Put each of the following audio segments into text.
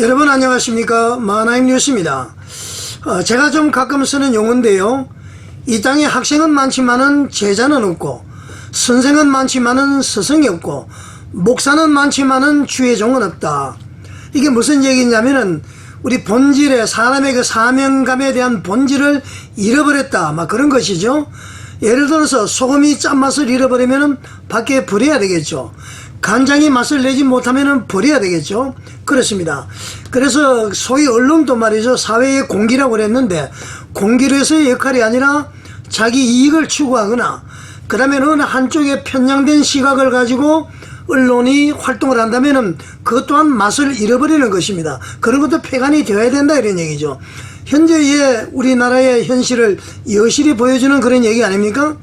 여러분 안녕하십니까. 마나임 뉴스입니다. 제가 좀 가끔 쓰는 용어인데요. 이 땅에 학생은 많지만은 제자는 없고, 선생은 많지만은 스승이 없고, 목사는 많지만은 주의 종은 없다. 이게 무슨 얘기냐면은 우리 본질에, 사람의 그 사명감에 대한 본질을 잃어버렸다, 막 그런 것이죠. 예를 들어서 소금이 짠맛을 잃어버리면은 밖에 버려야 되겠죠. 간장이 맛을 내지 못하면은 버려야 되겠죠. 그렇습니다. 그래서 소위 언론도 말이죠, 사회의 공기라고 그랬는데, 공기로서의 역할이 아니라 자기 이익을 추구하거나 그 다음에 어느 한쪽에 편향된 시각을 가지고 언론이 활동을 한다면은 그것 또한 맛을 잃어버리는 것입니다. 그런 것도 폐간이 되어야 된다, 이런 얘기죠. 현재의 우리나라의 현실을 여실히 보여주는 그런 얘기 아닙니까?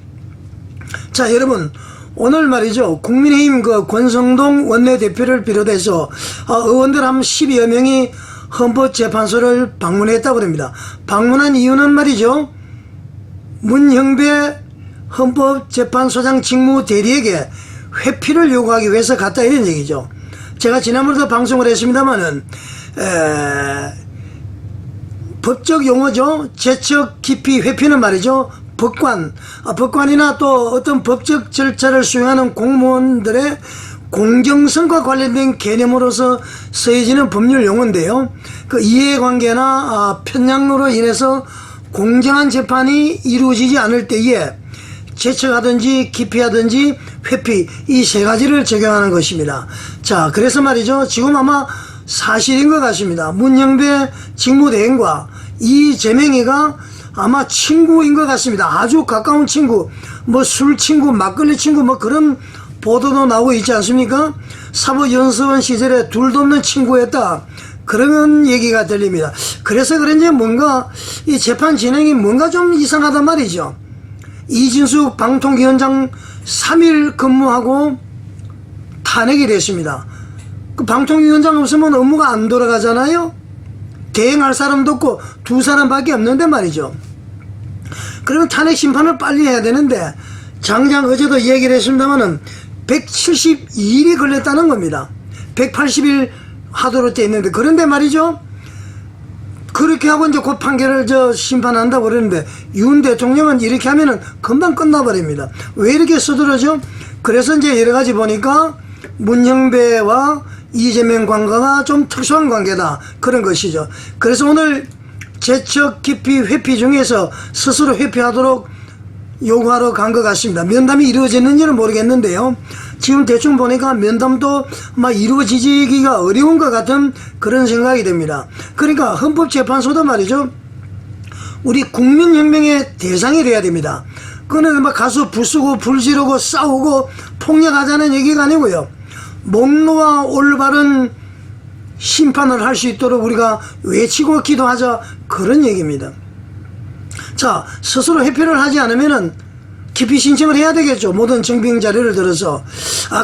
자, 여러분, 오늘 말이죠, 국민의힘 그 권성동 원내대표를 비롯해서 의원들 한 10여 명이 헌법재판소를 방문했다고 합니다. 방문한 이유는 말이죠, 문형배 헌법재판소장 직무대리에게 회피를 요구하기 위해서 갔다, 이런 얘기죠. 제가 지난번에도 방송을 했습니다마는 법적 용어죠. 재척 기피 회피는 말이죠, 법관이나 또 어떤 법적 절차를 수행하는 공무원들의 공정성과 관련된 개념으로서 쓰여지는 법률 용어인데요. 그 이해관계나 편향으로 인해서 공정한 재판이 이루어지지 않을 때에 재척하든지 기피하든지 회피, 이 세 가지를 적용하는 것입니다. 자, 그래서 말이죠, 지금 아마 사실인 것 같습니다. 문형배 직무대행과 이재명이가 아마 친구인 것 같습니다. 아주 가까운 친구, 뭐 술 친구, 막걸리 친구, 뭐 그런 보도도 나오고 있지 않습니까? 사법연수원 시절에 둘도 없는 친구였다, 그런 얘기가 들립니다. 그래서 그런지 뭔가 이 재판 진행이 뭔가 좀 이상하단 말이죠. 이진숙 방통위원장 3일 근무하고 탄핵이 됐습니다. 그 방통위원장 없으면 업무가 안 돌아가잖아요. 대행할 사람도 없고 두 사람밖에 없는데 말이죠. 그러면 탄핵 심판을 빨리 해야 되는데, 장장 어제도 얘기를 했습니다마는 172일이 걸렸다는 겁니다. 180일 하도록 돼 있는데, 그런데 말이죠, 그렇게 하고 이제 곧 판결을 심판한다고 그러는데, 윤 대통령은 이렇게 하면은 금방 끝나버립니다. 왜 이렇게 서두르죠? 그래서 이제 여러 가지 보니까 문형배와 이재명 관계가 좀 특수한 관계다, 그런 것이죠. 그래서 오늘 재척 기피 회피 중에서 스스로 회피하도록 요구하러 간 것 같습니다. 면담이 이루어졌는지는 모르겠는데요, 지금 대충 보니까 면담도 막 이루어지기가 어려운 것 같은 그런 생각이 됩니다. 그러니까 헌법재판소도 말이죠, 우리 국민혁명의 대상이 돼야 됩니다. 그거는 막 가서 부수고 불지르고 싸우고 폭력하자는 얘기가 아니고요, 목노와 올바른 심판을 할 수 있도록 우리가 외치고 기도하자, 그런 얘기입니다. 자, 스스로 회피를 하지 않으면은 기피 신청을 해야 되겠죠. 모든 증빙 자료를 들어서.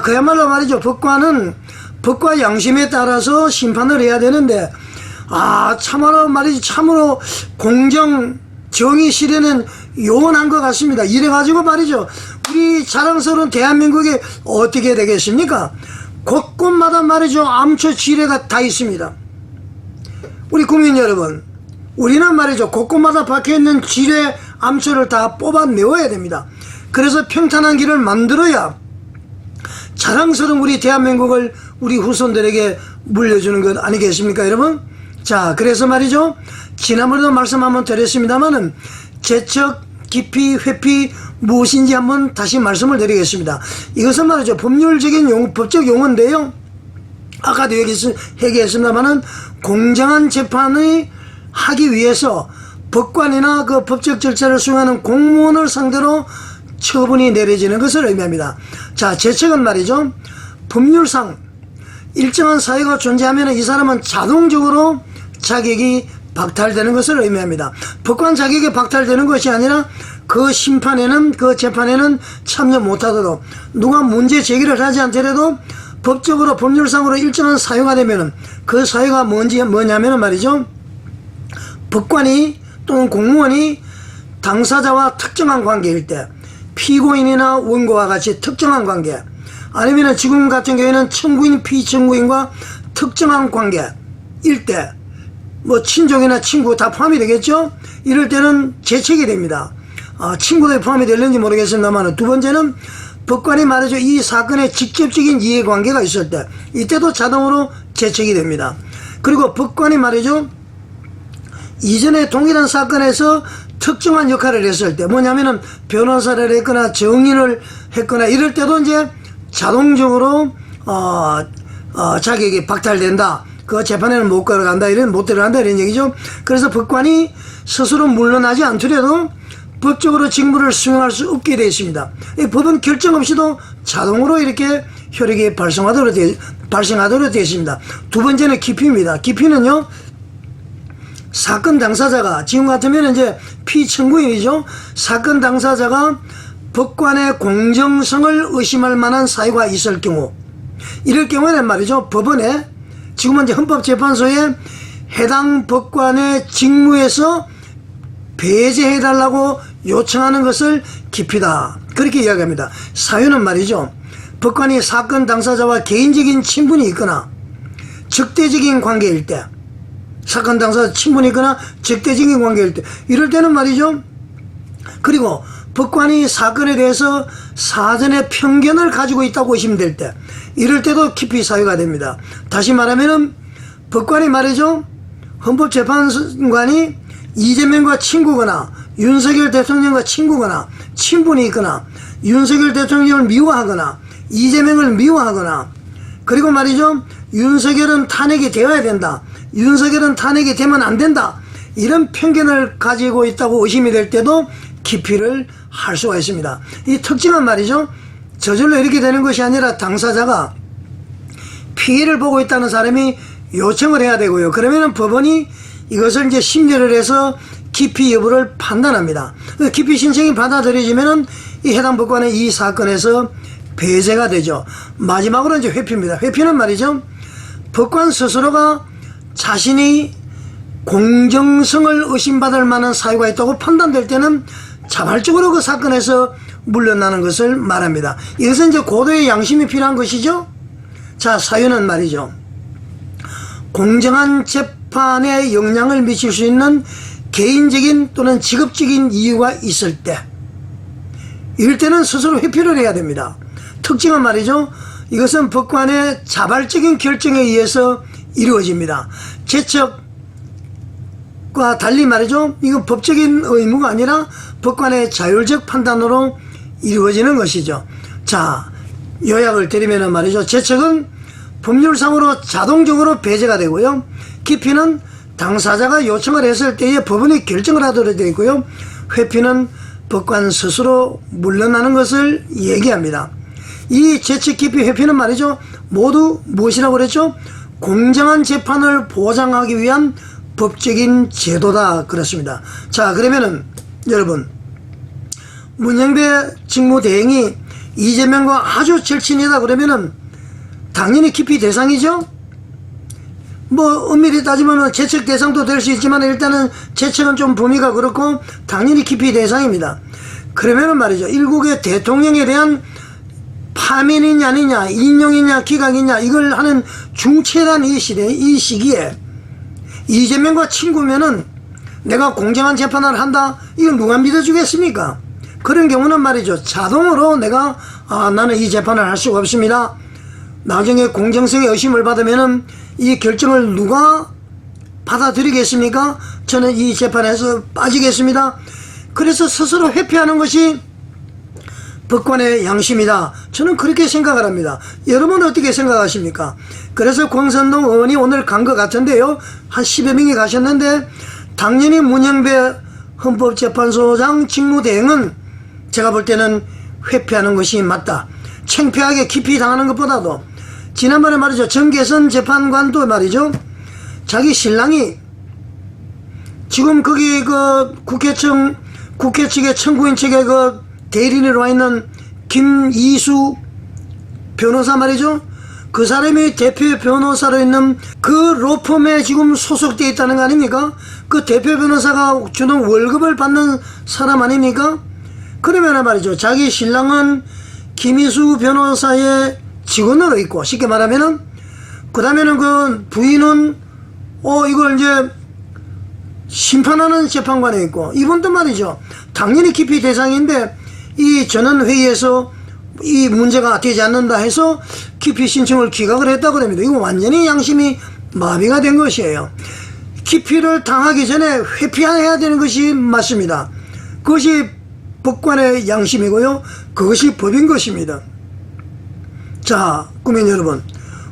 그야말로 말이죠, 법관은 법과 양심에 따라서 심판을 해야 되는데, 참으로 말이죠, 참으로 공정 정의 실현은 요원한 것 같습니다. 이래가지고 말이죠, 우리 자랑스러운 대한민국이 어떻게 되겠습니까? 곳곳마다 말이죠, 암초 지뢰가 다 있습니다. 우리 국민 여러분, 우리는 말이죠, 곳곳마다 박혀있는 지뢰 암초를 다 뽑아내어야 됩니다. 그래서 평탄한 길을 만들어야 자랑스러운 우리 대한민국을 우리 후손들에게 물려주는 것 아니겠습니까, 여러분? 자, 그래서 말이죠, 지난번에도 말씀 한번 드렸습니다마는 재척 기피 회피 무엇인지 한번 다시 말씀을 드리겠습니다. 이것은 말이죠, 법률적인 법적 용어인데요, 아까도 얘기했습니다마는 공정한 재판을 하기 위해서 법관이나 그 법적 절차를 수행하는 공무원을 상대로 처분이 내려지는 것을 의미합니다. 자, 재척은 말이죠, 법률상 일정한 사유가 존재하면 이 사람은 자동적으로 자격이 박탈되는 것을 의미합니다. 법관 자격이 박탈되는 것이 아니라 그 심판에는, 그 재판에는 참여 못하도록, 누가 문제 제기를 하지 않더라도 법적으로 법률상으로 일정한 사유가 되면은, 그 사유가 뭐냐면은 말이죠, 법관이 또는 공무원이 당사자와 특정한 관계일 때, 피고인이나 원고와 같이 특정한 관계, 아니면 지금 같은 경우에는 청구인, 피청구인과 특정한 관계, 일대, 뭐 친족이나 친구 다 포함이 되겠죠. 이럴 때는 재책이 됩니다. 친구들이 포함이 되는지 모르겠습니다만, 두 번째는 법관이 말이죠, 이 사건에 직접적인 이해관계가 있을 때 이때도 자동으로 재책이 됩니다. 그리고 법관이 말이죠, 이전에 동일한 사건에서 특정한 역할을 했을 때, 뭐냐면은 변호사를 했거나 정인을 했거나 이럴 때도 이제 자동적으로 자격이 박탈된다. 그 재판에는 못 들어간다, 못 들어간다 이런 얘기죠. 그래서 법관이 스스로 물러나지 않더라도 법적으로 직무를 수행할 수 없게 되어 있습니다. 이 법은 결정 없이도 자동으로 이렇게 효력이 발생하도록 되어 있습니다. 두 번째는 기피입니다. 기피는요, 사건 당사자가, 지금 같으면 이제 피청구인이죠. 사건 당사자가 법관의 공정성을 의심할 만한 사유가 있을 경우, 이럴 경우에는 말이죠, 법원에, 지금은 이제 헌법재판소에 해당 법관의 직무에서 배제해달라고 요청하는 것을 기피다, 그렇게 이야기합니다. 사유는 말이죠, 법관이 사건 당사자와 개인적인 친분이 있거나 적대적인 관계일 때, 사건 당사자 친분이 있거나 적대적인 관계일 때, 이럴 때는 말이죠, 그리고 법관이 사건에 대해서 사전에 편견을 가지고 있다고 의심될 때, 이럴 때도 기피 사유가 됩니다. 다시 말하면은 법관이 말이죠, 헌법재판관이 이재명과 친구거나 윤석열 대통령과 친구거나 친분이 있거나 윤석열 대통령을 미워하거나 이재명을 미워하거나, 그리고 말이죠, 윤석열은 탄핵이 되어야 된다, 윤석열은 탄핵이 되면 안 된다, 이런 편견을 가지고 있다고 의심이 될 때도 기피를 할 수가 있습니다. 이 특징은 말이죠, 저절로 이렇게 되는 것이 아니라 당사자가 피해를 보고 있다는 사람이 요청을 해야 되고요. 그러면은 법원이 이것을 이제 심리를 해서 기피 여부를 판단합니다. 기피 신청이 받아들여지면은 이 해당 법관은 이 사건에서 배제가 되죠. 마지막으로 이제 회피입니다. 회피는 말이죠, 법관 스스로가 자신이 공정성을 의심받을 만한 사유가 있다고 판단될 때는 자발적으로 그 사건에서 물러나는 것을 말합니다. 이것은 이제 고도의 양심이 필요한 것이죠. 자, 사유는 말이죠, 공정한 재판에 영향을 미칠 수 있는 개인적인 또는 직업적인 이유가 있을 때, 이럴 때는 스스로 회피를 해야 됩니다. 특징은 말이죠, 이것은 법관의 자발적인 결정에 의해서 이루어집니다. 재척과 달리 말이죠, 이건 법적인 의무가 아니라 법관의 자율적 판단으로 이루어지는 것이죠. 자, 요약을 드리면 말이죠, 재척은 법률상으로 자동적으로 배제가 되고요, 기피는 당사자가 요청을 했을 때에 법원이 결정을 하도록 되어 있고요, 회피는 법관 스스로 물러나는 것을 얘기합니다. 이 재척, 기피, 회피는 말이죠, 모두 무엇이라고 그랬죠? 공정한 재판을 보장하기 위한 법적인 제도다, 그렇습니다. 자, 그러면은 여러분, 문영배 직무대행이 이재명과 아주 절친이다 그러면은 당연히 기피 대상이죠. 뭐 엄밀히 따지면 재척 대상도 될 수 있지만 일단은 재척은 좀 범위가 그렇고 당연히 기피 대상입니다. 그러면은 말이죠, 일국의 대통령에 대한 파면이냐 아니냐, 인용이냐 기각이냐, 이걸 하는 중체란 이 시기에 이재명과 친구면은 내가 공정한 재판을 한다, 이걸 누가 믿어주겠습니까? 그런 경우는 말이죠, 자동으로 내가 나는 이 재판을 할 수가 없습니다, 나중에 공정성의 의심을 받으면은 이 결정을 누가 받아들이겠습니까? 저는 이 재판에서 빠지겠습니다. 그래서 스스로 회피하는 것이 법관의 양심이다, 저는 그렇게 생각을 합니다. 여러분은 어떻게 생각하십니까? 그래서 권선동 의원이 오늘 간 것 같은데요, 한 10여 명이 가셨는데, 당연히 문영배 헌법재판소장 직무대행은 제가 볼 때는 회피하는 것이 맞다. 창피하게 기피 당하는 것보다도, 지난번에 말이죠, 정계선 재판관도 말이죠, 자기 신랑이 지금 거기 그 국회 측의 청구인 측에 그 대리인으로 와 있는 김이수 변호사 말이죠, 그 사람이 대표 변호사로 있는 그 로펌에 지금 소속되어 있다는 거 아닙니까? 그 대표 변호사가 주는 월급을 받는 사람 아닙니까? 그러면 말이죠, 자기 신랑은 김이수 변호사의 직원으로 있고, 쉽게 말하면은, 그 다음에는 그 부인은 이걸 이제 심판하는 재판관이 있고, 이분도 말이죠. 당연히 기피 대상인데 이 전원회의에서 이 문제가 되지 않는다 해서 기피 신청을 기각을 했다고 그럽니다. 이거 완전히 양심이 마비가 된 것이에요. 기피를 당하기 전에 회피해야 되는 것이 맞습니다. 그것이 법관의 양심이고요. 그것이 법인 것입니다. 자, 국민 여러분,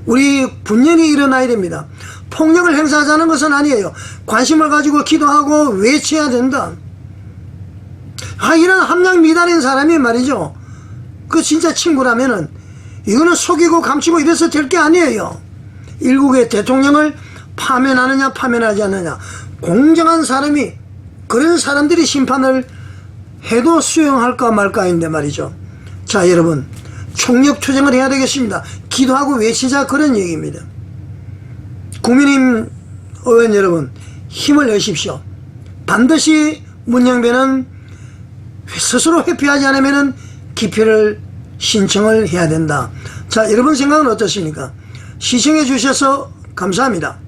우리 분연히 일어나야 됩니다. 폭력을 행사하자는 것은 아니에요. 관심을 가지고 기도하고 외쳐야 된다. 이런 함량 미달인 사람이 말이죠, 그 진짜 친구라면은 이거는 속이고 감추고 이래서 될 게 아니에요. 일국의 대통령을 파면하느냐 파면하지 않느냐, 공정한 사람이, 그런 사람들이 심판을 해도 수용할까 말까인데 말이죠. 자, 여러분, 총력투쟁을 해야 되겠습니다. 기도하고 외치자, 그런 얘기입니다. 국민의힘 의원 여러분, 힘을 내십시오. 반드시 문영배는 스스로 회피하지 않으면 기피를 신청을 해야 된다. 자, 여러분 생각은 어떻습니까? 시청해 주셔서 감사합니다.